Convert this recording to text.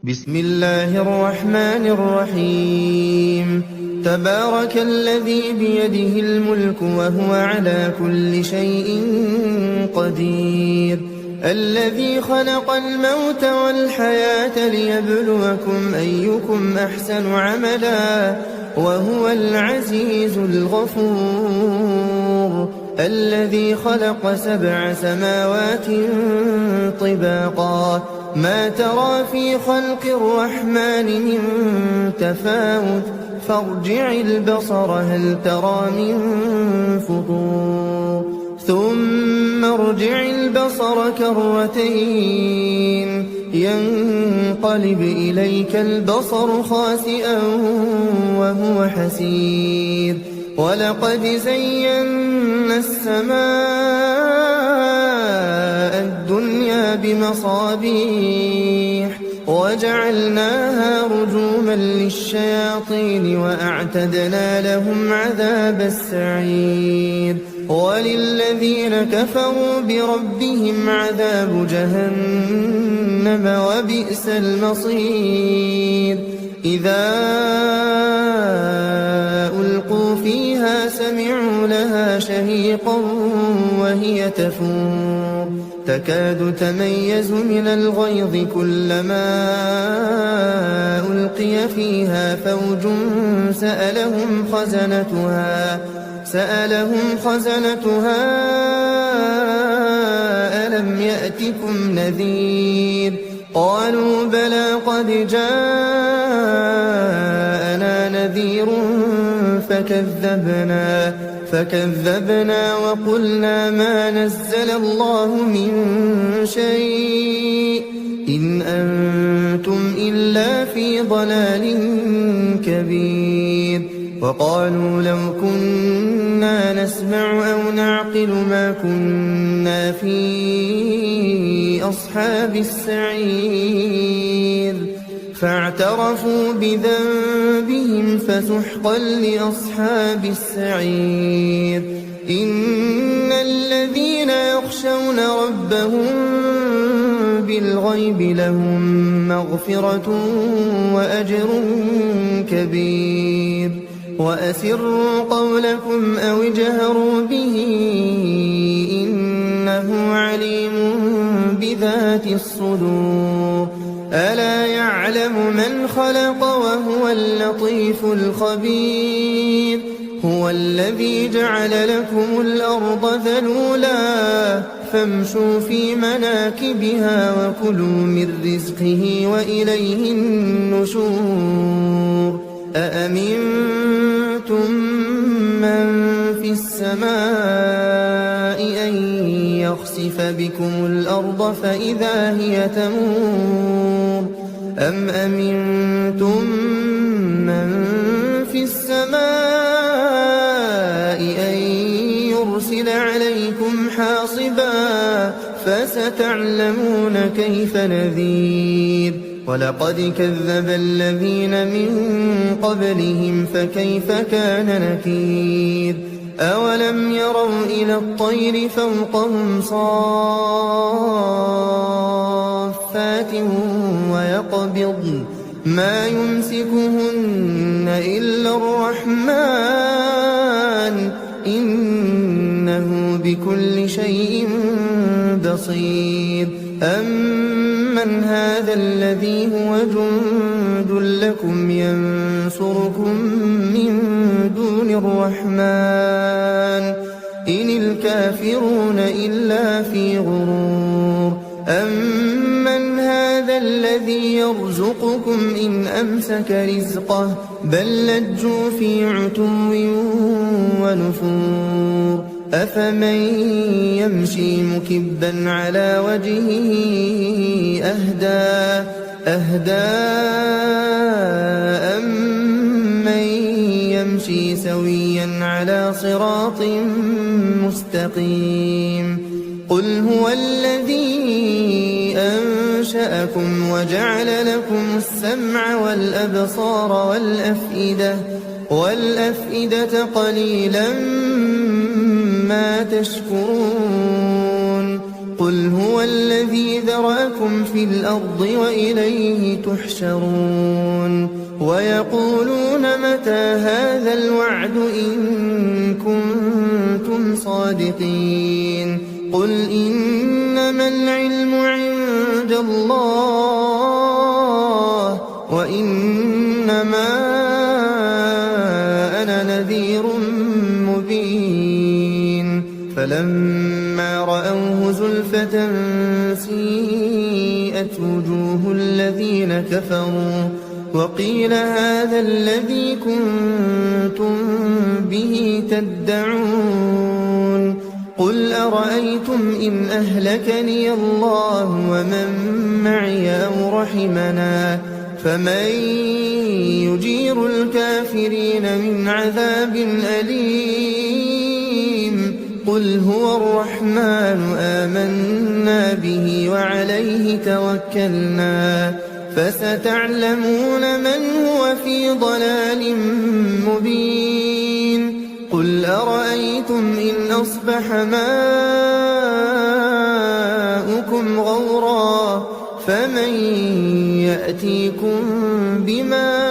بسم الله الرحمن الرحيم. تبارك الذي بيده الملك وهو على كل شيء قدير، الذي خلق الموت والحياة ليبلوكم أيكم أحسن عملا وهو العزيز الغفور، الذي خلق 7 سماوات طباقا ما ترى في خلق الرحمن من تفاوت فارجع البصر هل ترى من فطور ثم ارجع البصر كرتين ينقلب إليك البصر خاسئا وهو حسير، ولقد زينا السماء الدنيا بمصابيح وجعلناها رجوما للشياطين وأعتدنا لهم عذاب السعير، وللذين كفروا بربهم عذاب جهنم وبئس المصير. إذا ألقوا فيها سمعوا لها شهيقا وهي تفور تكاد تميز من الغيظ كلما ألقي فيها فوج سألهم خزنتها ألم يأتكم نذير؟ قالوا بلى قد جاءنا نذير فكذبنا وقلنا ما نزل الله من شيء إن أنتم إلا في ضلال كبير. وقالوا لو كنا نسمع أو نعقل ما كنا في أصحاب السعير، فاعترفوا بذنبهم فسحقا لأصحاب السعير. إن الذين يخشون ربهم بالغيب لهم مغفرة وأجر كبير. وأسروا قولكم أو اجهروا به إنه عليم بذات الصدور. ألا يعلم من خلق وهو اللطيف الخبير. هو الذي جعل لكم الأرض ذلولا فامشوا في مناكبها وكلوا من رزقه وإليه النشور. أأمنتم من في السماء أن يخسف بكم الأرض فإذا هي تمور أم أمنتم من في السماء أن يرسل عليكم حاصبا فستعلمون كيف نذير. ولقد كذب الذين من قبلهم فكيف كان نكير. أولم يروا إلى الطير فوقهم صافات ويقبضن ما يمسكهن إلا الرحمن إنه بكل شيء بصير. أمن هذا الذي هو جند لكم ينصركم من دون الرحمن إن الكافرون إلا في غرور. أمن هذا الذي يرزقكم إن أمسك رزقه بل لجوا في عتو ونفور. أفمن يمشي مكبا على وجهه أهدى أمن يمشي سويا على صراط مستقيم. قل هو الذي أنشأكم وجعل لكم السمع والأبصار والأفئدة قليلا ما تشكرون. قل هو الذي ذرأكم في الأرض وإليه تحشرون ويقولون متى هذا الوعد إن كنتم صادقين قل إنما العلم عند الله وإنما أنا نذير مبين فلما رأوه زلفة سيئت وجوه الذين كفروا وقيل هذا الذي كنتم به تدعون قل أرأيتم إن أهلكني الله ومن معي أو رحمنا فمن يجير الكافرين من عذاب أليم قل هو الرحمن آمنا به وعليه توكلنا فستعلمون من هو في ضلال مبين قل أرأيتم إن أصبح ماؤكم غورا فمن يأتيكم بماء